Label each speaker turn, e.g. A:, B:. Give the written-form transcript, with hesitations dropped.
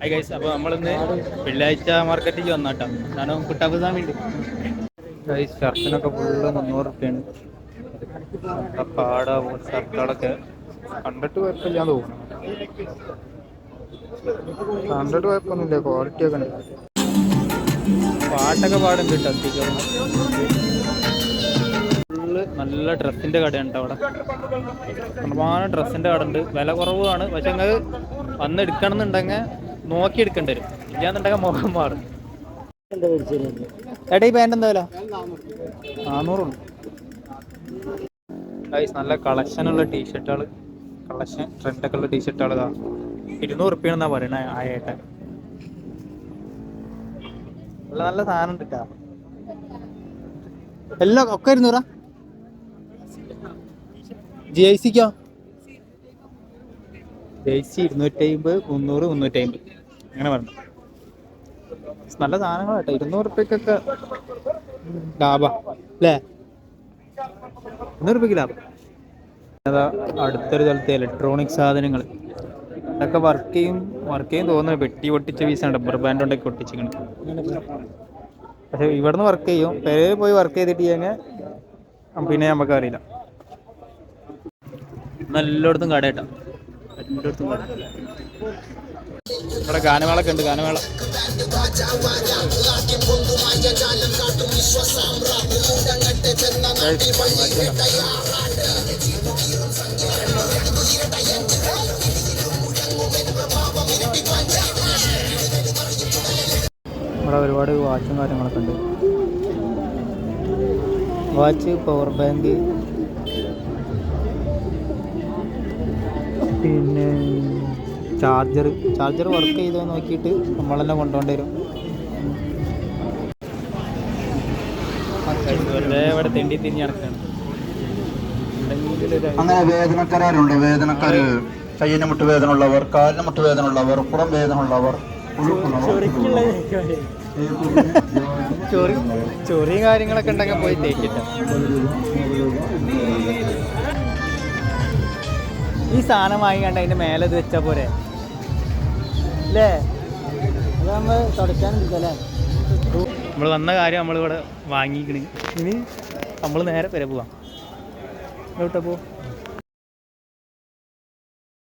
A: Hi guys, അപ്പോൾ നമ്മളിന്ന് വെള്ളിയാഴ്ച മാർക്കറ്റിൽ വന്നാട്ടോ. ഞാനും കുട്ടാപ്പുസാൻ വേണ്ടി ഗൈസ് ഷർട്ടിനൊക്കെ ഫുള്ള് 300 റുപ്യാണ്. പാട ഷർട്ടുകളൊക്കെ കണ്ടിട്ട് കുഴപ്പമില്ലാന്ന് തോന്നുന്നു. കണ്ടിട്ട് കുഴപ്പമൊന്നുമില്ല, ക്വാളിറ്റി ഒക്കെ ഉണ്ട്. പാട്ടൊക്കെ പാടുണ്ട് കേട്ടോ. സ്പീക്കറിന് ഫുള്ള് നല്ല ഡ്രസ്സിൻ്റെ കടയാണ് കേട്ടോ. അവിടെ ഒരുപാട് ഡ്രസ്സിൻ്റെ കട ഉണ്ട്. വില കുറവാണ്. പക്ഷെ നിങ്ങൾ വന്ന് എടുക്കണം എന്നുണ്ടെങ്കിൽ നോക്കി എടുക്കേണ്ടി വരും. ഇല്ലാന്നുണ്ടെങ്കിൽ മുഖം മാറും. എടാ ഈ പാൻറ് എന്താ വില? 400 ഗൈസ്. നല്ല കളക്ഷനുള്ള ടീഷർട്ടുകൾ, കളക്ഷൻ ട്രെൻഡൊക്കെ ഉള്ള ടീഷർട്ടുകൾ 200 റുപ്യാണെന്നാ പറയണേ. ആയേട്ടെ നല്ല നല്ല സാധനം ഉണ്ട് കേട്ടോ. എല്ലാം ഒക്കെ 200. ജേഴ്സിക്കോ? ജേഴ്സി 250, 300, 350 അങ്ങനെ പറഞ്ഞു. നല്ല സാധനങ്ങൾ കേട്ടോ. 200 റുപ്യക്കൊക്കെ ലാഭം അല്ലേ? 200 റുപ്യക്ക് ലാഭം. അതാ അടുത്തൊരു സ്ഥലത്ത് ഇലക്ട്രോണിക് സാധനങ്ങൾ അതൊക്കെ വർക്ക് ചെയ്യും തോന്നുന്നു. പെട്ടി പൊട്ടിച്ച പീസാണ്, റബ്ബർ ബാൻഡ് കൊണ്ടൊക്കെ ഒട്ടിച്ചിരിക്കണം. പക്ഷെ ഇവിടുന്ന് വർക്ക് ചെയ്യും. പേര് പോയി വർക്ക് ചെയ്തിട്ട് പിന്നെ നമുക്കറിയില്ല. എല്ലായിടത്തും കട കേട്ടോ, എല്ലായിടത്തും കട. ഇവിടെ ഗാനമേളൊക്കെ ഉണ്ട്. ഗാനമേള ഇവിടെ ഒരുപാട് വാച്ചും കാര്യങ്ങളൊക്കെ ഉണ്ട്. വാച്ച്, പവർ ബാങ്ക്, പിന്നെ ചാർജർ വർക്ക് ചെയ്തോ നോക്കിയിട്ട് നമ്മളെല്ലാം കൊണ്ടുപോകേണ്ടി വരും. ഇവിടെ തെണ്ടി തിരിഞ്ഞ് നടക്കുകയാണ്.
B: അങ്ങനെ വേദനക്കാരുണ്ട്. വേദനക്കാര്, കയ്യിന് മുട്ട് വേദന ഉള്ളവർ, കാലിന് മുട്ട് വേദന ഉള്ളവർ, പുറം വേദന ഉള്ളവർ,
A: ചൊറിയും കാര്യങ്ങളൊക്കെ ഉണ്ടെങ്കിൽ പോയി തേക്കിട്ട. ഈ സാധനം വാങ്ങിക്കണ്ട അതിന്റെ മേലെ ഇത് വെച്ചാ പോരെ അല്ലേ? അത് നമ്മൾ തുടയ്ക്കാനുണ്ടല്ലേ. നമ്മൾ വന്ന കാര്യം നമ്മളിവിടെ വാങ്ങിക്കണ്. ഇനി നമ്മൾ നേരെ വരെ പോവാം. എവിടെ പോ?